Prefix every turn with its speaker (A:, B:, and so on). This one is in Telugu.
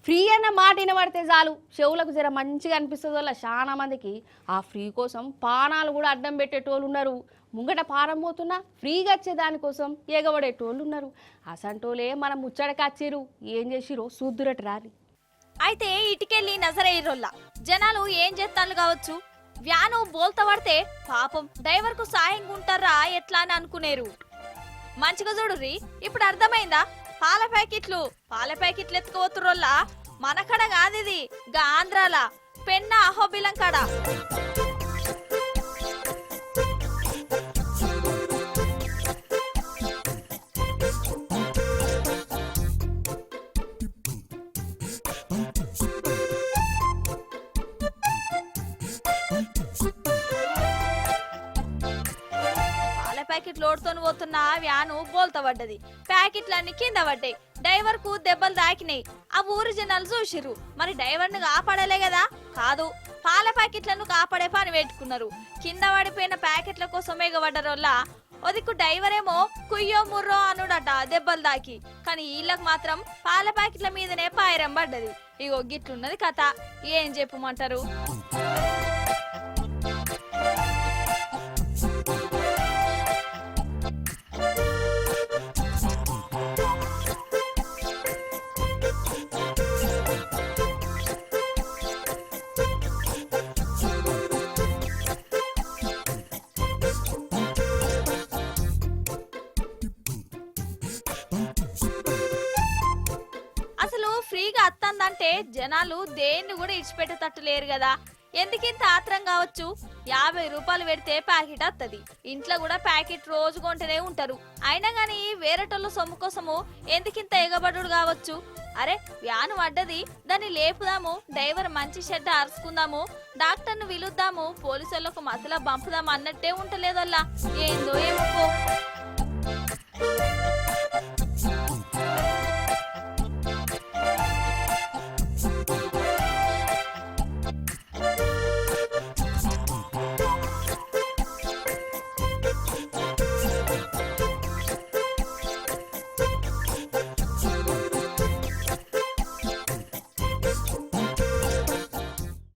A: ఫ్రీ అన్న మాట వినబడితే చాలు చెవులకు జర మంచిగా అనిపిస్తుంది వల్ల చాలా మందికి ఆ ఫ్రీ కోసం పానాలు కూడా అడ్డం పెట్టేటోళ్ళు ఉన్నారు. ముంగట పారం పోతున్నా ఫ్రీగా వచ్చే దానికోసం ఎగబడేటోళ్ళు ఉన్నారు. అసంటోలే మనం ముచ్చటకొచ్చిరు ఏం చేసిరో చూద్దురట రాని.
B: అయితే ఇటుకెళ్ళి నజరయ్యరోళ్ళ జనాలు ఏం చేస్తాను కావచ్చు. వ్యాను బోల్తా పడితే పాపం డ్రైవర్కు సాయంగా ఉంటారా ఎట్లా అని అనుకునేరు. మంచిగా చూడుర్రి, ఇప్పుడు అర్థమైందా? పాల ప్యాకెట్లు ఎత్తుకోతురోళ్ళ మన కడ కాదిది, గా ఆంధ్రాల పెన్న అహోబిలం కడ. ప్యాకెట్లు ఓడుతోని పోతున్న వ్యాను బోల్తా పడ్డది. ప్యాకెట్లన్నీ కింద పడ్డాయి. డ్రైవర్ కు దెబ్బలు తాకినాయి. ఆ ఊరి జనాలు చూసిర్రు. మరి డ్రైవర్ ను కాపాడలే కదా? కాదు, పాల ప్యాకెట్లను కాపాడే పని పెట్టుకున్నారు. కింద పడిపోయిన ప్యాకెట్ల కోసం ఎగబడ్డరోళ్ళ ఒదిక్కు డ్రైవర్ ఏమో కుయ్యో ముర్రో అనుడట దెబ్బలు తాకి. కానీ వీళ్ళకి మాత్రం పాల ప్యాకెట్ల మీదనే పాయరం పడ్డది. ఇగో గిట్లున్నది కథ. ఏం చెప్పమంటారు? అసలు ఫ్రీగా అత్తందంటే జనాలు దేన్ని కూడా ఇచ్చిపెట్టేటట్టు లేరు కదా. ఎందుకింత ఆత్రం కావచ్చు? 50 రూపాయలు పెడితే ప్యాకెట్ వస్తుంది. ఇంట్లో కూడా ప్యాకెట్ రోజు కొంటూనే ఉంటారు. అయినా గానీ వేరేటోళ్ళ సొమ్ము కోసము ఎందుకింత ఎగబడుడు కావచ్చు? అరే వ్యాను పడ్డది, దాన్ని లేపుదాము, డ్రైవర్ మంచి షెడ్ అరుచుకుందాము, డాక్టర్ను పిలుద్దాము, పోలీసులకు మసలా పంపుదాము అన్నట్టే ఉంటలేదల్లా. ఏందో ఏమో.